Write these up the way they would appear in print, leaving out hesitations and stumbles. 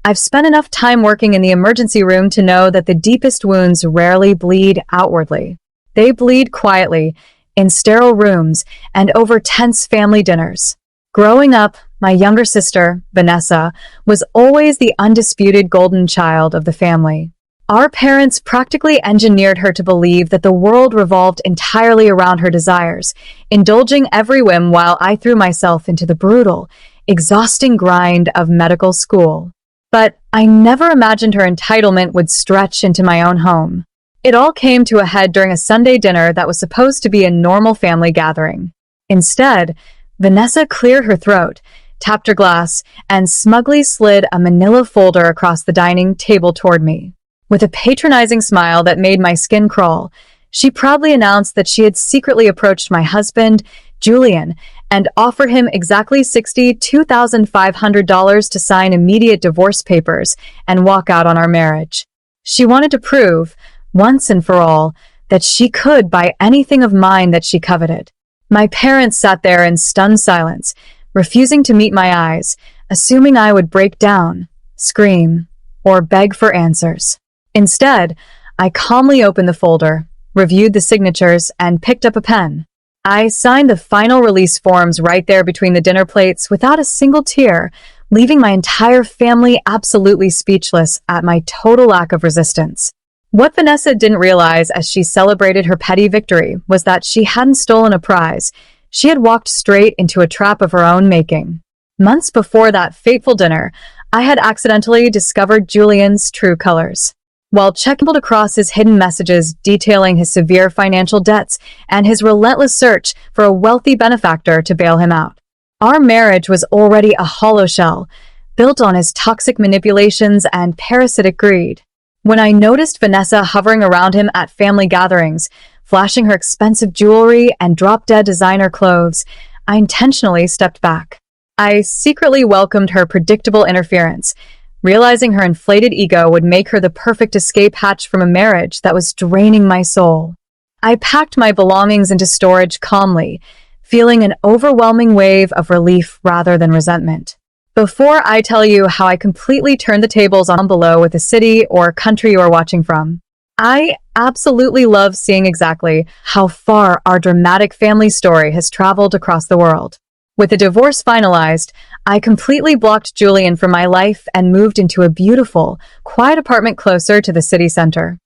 I've spent enough time working in the emergency room to know that the deepest wounds rarely bleed outwardly. They bleed quietly, in sterile rooms, and over tense family dinners. Growing up, my younger sister, Vanessa, was always the undisputed golden child of the family. Our parents practically engineered her to believe that the world revolved entirely around her desires, indulging every whim while I threw myself into the brutal, exhausting grind of medical school. But I never imagined her entitlement would stretch into my own home. It all came to a head during a Sunday dinner that was supposed to be a normal family gathering. Instead, Vanessa cleared her throat, tapped her glass, and smugly slid a manila folder across the dining table toward me. With a patronizing smile that made my skin crawl, she proudly announced that she had secretly approached my husband, Julian, and offered him exactly $62,500 to sign immediate divorce papers and walk out on our marriage. She wanted to prove, once and for all, that she could buy anything of mine that she coveted. My parents sat there in stunned silence, refusing to meet my eyes, assuming I would break down, scream, or beg for answers. Instead, I calmly opened the folder, reviewed the signatures, and picked up a pen. I signed the final release forms right there between the dinner plates without a single tear, leaving my entire family absolutely speechless at my total lack of resistance. What Vanessa didn't realize as she celebrated her petty victory was that she hadn't stolen a prize. She had walked straight into a trap of her own making. Months before that fateful dinner, I had accidentally discovered Julian's true colors. While checking across his hidden messages detailing his severe financial debts and his relentless search for a wealthy benefactor to bail him out. Our marriage was already a hollow shell, built on his toxic manipulations and parasitic greed. When I noticed Vanessa hovering around him at family gatherings, flashing her expensive jewelry and drop-dead designer clothes, I intentionally stepped back. I secretly welcomed her predictable interference, realizing her inflated ego would make her the perfect escape hatch from a marriage that was draining my soul. I packed my belongings into storage calmly, feeling an overwhelming wave of relief rather than resentment. Before I tell you how I completely turned the tables on below with the city or country you are watching from, I absolutely love seeing exactly how far our dramatic family story has traveled across the world. With the divorce finalized, I completely blocked Julian from my life and moved into a beautiful, quiet apartment closer to the city center.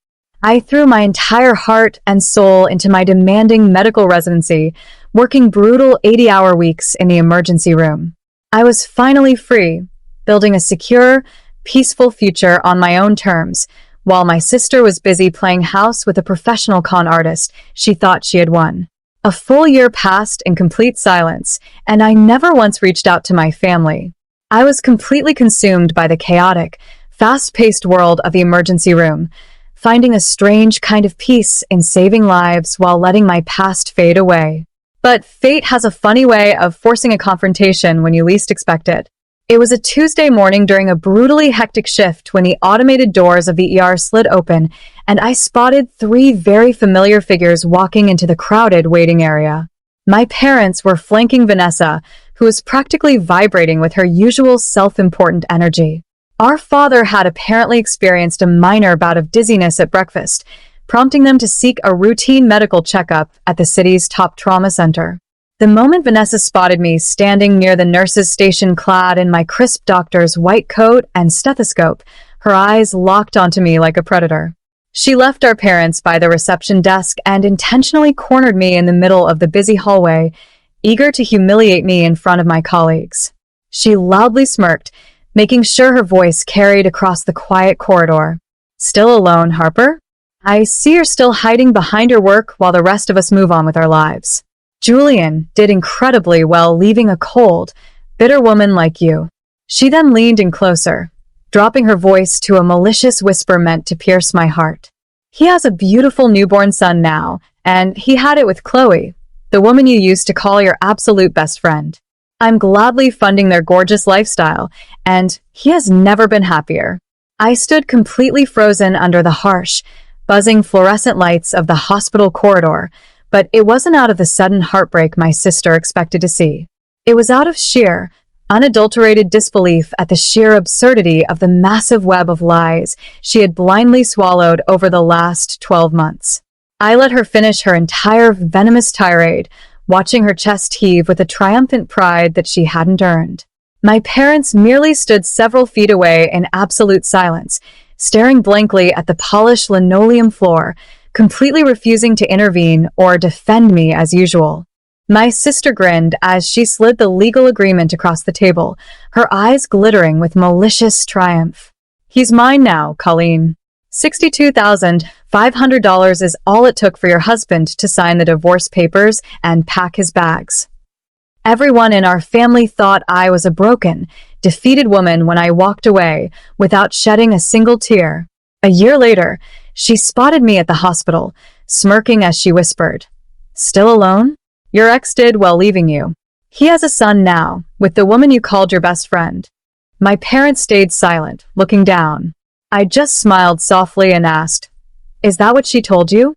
I threw my entire heart and soul into my demanding medical residency, working brutal 80-hour weeks in the emergency room. I was finally free, building a secure, peaceful future on my own terms, while my sister was busy playing house with a professional con artist she thought she had won. A full year passed in complete silence, and I never once reached out to my family. I was completely consumed by the chaotic, fast-paced world of the emergency room, finding a strange kind of peace in saving lives while letting my past fade away. But fate has a funny way of forcing a confrontation when you least expect it. It was a Tuesday morning during a brutally hectic shift when the automated doors of the ER slid open and I spotted three very familiar figures walking into the crowded waiting area. My parents were flanking Vanessa, who was practically vibrating with her usual self-important energy. Our father had apparently experienced a minor bout of dizziness at breakfast, prompting them to seek a routine medical checkup at the city's top trauma center. The moment Vanessa spotted me standing near the nurse's station clad in my crisp doctor's white coat and stethoscope, her eyes locked onto me like a predator. She left our parents by the reception desk and intentionally cornered me in the middle of the busy hallway, eager to humiliate me in front of my colleagues. She loudly smirked, making sure her voice carried across the quiet corridor. "Still alone, Harper? I see you're still hiding behind your work while the rest of us move on with our lives. Julian did incredibly well leaving a cold, bitter woman like you." She then leaned in closer, dropping her voice to a malicious whisper meant to pierce my heart. "He has a beautiful newborn son now, and he had it with Chloe, the woman you used to call your absolute best friend. I'm gladly funding their gorgeous lifestyle, and he has never been happier." I stood completely frozen under the harsh, buzzing fluorescent lights of the hospital corridor, but it wasn't out of the sudden heartbreak my sister expected to see. It was out of sheer, unadulterated disbelief at the sheer absurdity of the massive web of lies she had blindly swallowed over the last 12 months. I let her finish her entire venomous tirade, watching her chest heave with a triumphant pride that she hadn't earned. My parents merely stood several feet away in absolute silence, staring blankly at the polished linoleum floor, completely refusing to intervene or defend me as usual. My sister grinned as she slid the legal agreement across the table, her eyes glittering with malicious triumph. "He's mine now, Colleen. $62,500 is all it took for your husband to sign the divorce papers and pack his bags." Everyone in our family thought I was a broken, defeated woman when I walked away without shedding a single tear. A year later, she spotted me at the hospital, smirking as she whispered, "Still alone? Your ex did well leaving you. He has a son now, with the woman you called your best friend." My parents stayed silent, looking down. I just smiled softly and asked, "Is that what she told you?"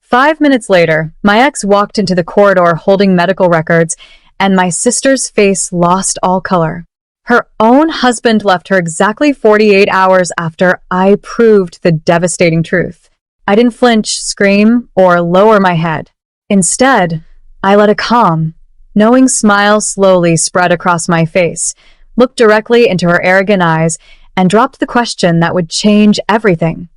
5 minutes later, my ex walked into the corridor holding medical records, and my sister's face lost all color. Her own husband left her exactly 48 hours after I proved the devastating truth. I didn't flinch, scream, or lower my head. Instead, I let a calm, knowing smile slowly spread across my face, looked directly into her arrogant eyes, and dropped the question that would change everything.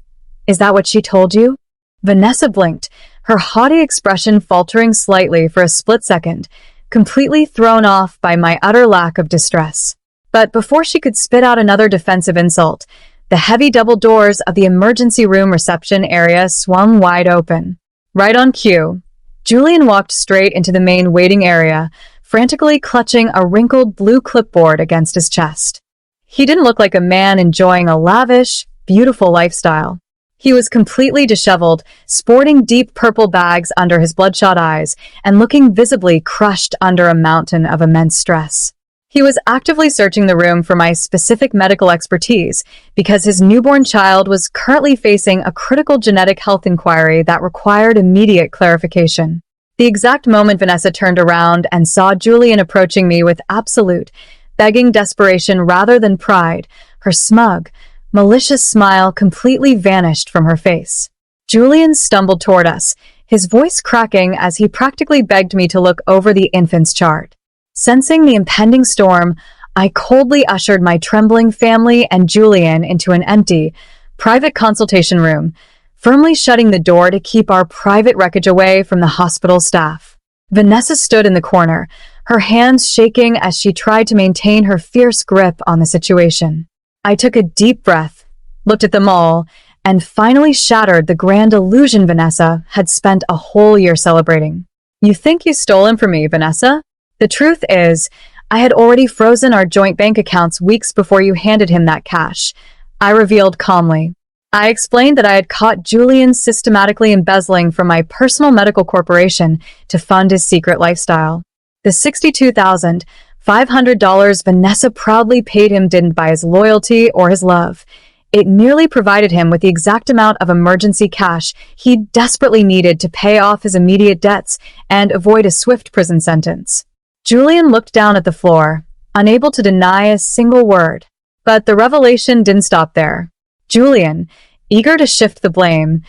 "Is that what she told you?" Vanessa blinked, her haughty expression faltering slightly for a split second, completely thrown off by my utter lack of distress. But before she could spit out another defensive insult, the heavy double doors of the emergency room reception area swung wide open. Right on cue, Julian walked straight into the main waiting area, frantically clutching a wrinkled blue clipboard against his chest. He didn't look like a man enjoying a lavish, beautiful lifestyle. He was completely disheveled, sporting deep purple bags under his bloodshot eyes, and looking visibly crushed under a mountain of immense stress. He was actively searching the room for my specific medical expertise because his newborn child was currently facing a critical genetic health inquiry that required immediate clarification. The exact moment Vanessa turned around and saw Julian approaching me with absolute, begging desperation rather than pride, her smug, malicious smile completely vanished from her face. Julian stumbled toward us, his voice cracking as he practically begged me to look over the infant's chart. Sensing the impending storm, I coldly ushered my trembling family and Julian into an empty, private consultation room, firmly shutting the door to keep our private wreckage away from the hospital staff. Vanessa stood in the corner, her hands shaking as she tried to maintain her fierce grip on the situation. I took a deep breath, looked at them all, and finally shattered the grand illusion Vanessa had spent a whole year celebrating. "You think you stole him from me, Vanessa? The truth is, I had already frozen our joint bank accounts weeks before you handed him that cash," I revealed calmly. I explained that I had caught Julian systematically embezzling from my personal medical corporation to fund his secret lifestyle. The $62,500 Vanessa proudly paid him didn't buy his loyalty or his love. It merely provided him with the exact amount of emergency cash he desperately needed to pay off his immediate debts and avoid a swift prison sentence. Julian looked down at the floor, unable to deny a single word. But the revelation didn't stop there. Julian, eager to shift the blame,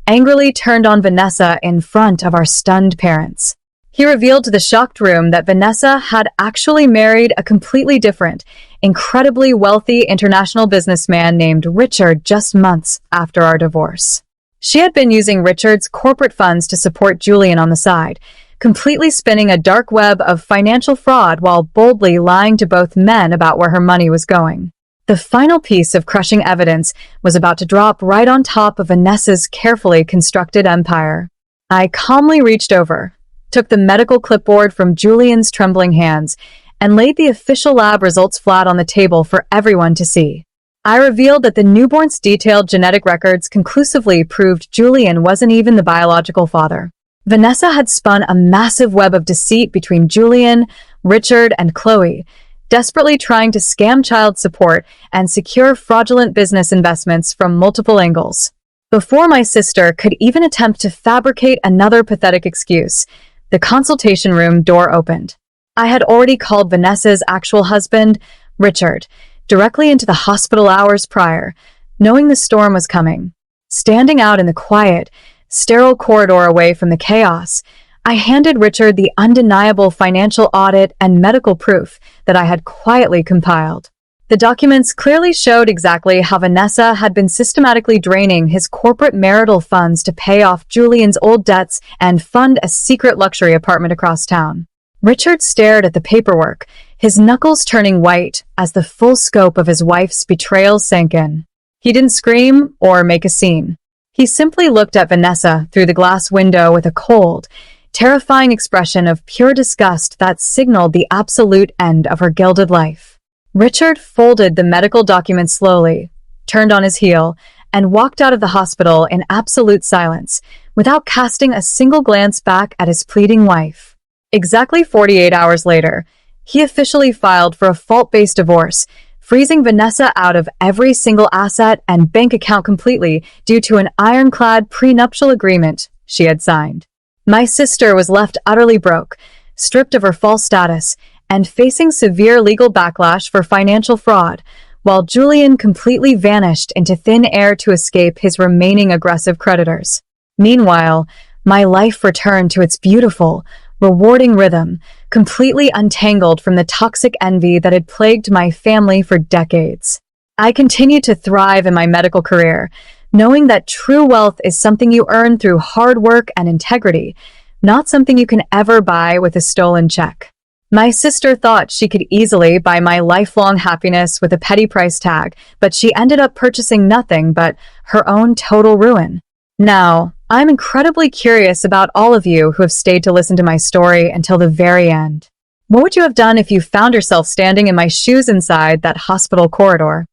angrily turned on Vanessa in front of our stunned parents. He revealed to the shocked room that Vanessa had actually married a completely different, incredibly wealthy international businessman named Richard just months after our divorce. She had been using Richard's corporate funds to support Julian on the side, completely spinning a dark web of financial fraud while boldly lying to both men about where her money was going. The final piece of crushing evidence was about to drop right on top of Vanessa's carefully constructed empire. I calmly reached over, took the medical clipboard from Julian's trembling hands, and laid the official lab results flat on the table for everyone to see. I revealed that the newborn's detailed genetic records conclusively proved Julian wasn't even the biological father. Vanessa had spun a massive web of deceit between Julian, Richard, and Chloe, desperately trying to scam child support and secure fraudulent business investments from multiple angles. Before my sister could even attempt to fabricate another pathetic excuse, the consultation room door opened. I had already called Vanessa's actual husband, Richard, directly into the hospital hours prior, knowing the storm was coming. Standing out in the quiet, sterile corridor away from the chaos, I handed Richard the undeniable financial audit and medical proof that I had quietly compiled. The documents clearly showed exactly how Vanessa had been systematically draining his corporate marital funds to pay off Julian's old debts and fund a secret luxury apartment across town. Richard stared at the paperwork, his knuckles turning white as the full scope of his wife's betrayal sank in. He didn't scream or make a scene. He simply looked at Vanessa through the glass window with a cold, terrifying expression of pure disgust that signaled the absolute end of her gilded life. Richard folded the medical document slowly, turned on his heel, and walked out of the hospital in absolute silence, without casting a single glance back at his pleading wife. Exactly 48 hours later, he officially filed for a fault-based divorce, freezing Vanessa out of every single asset and bank account completely due to an ironclad prenuptial agreement she had signed. My sister was left utterly broke, stripped of her false status, and facing severe legal backlash for financial fraud, while Julian completely vanished into thin air to escape his remaining aggressive creditors. Meanwhile, my life returned to its beautiful, rewarding rhythm, completely untangled from the toxic envy that had plagued my family for decades. I continued to thrive in my medical career, knowing that true wealth is something you earn through hard work and integrity, not something you can ever buy with a stolen check. My sister thought she could easily buy my lifelong happiness with a petty price tag, but she ended up purchasing nothing but her own total ruin. Now, I'm incredibly curious about all of you who have stayed to listen to my story until the very end. What would you have done if you found yourself standing in my shoes inside that hospital corridor?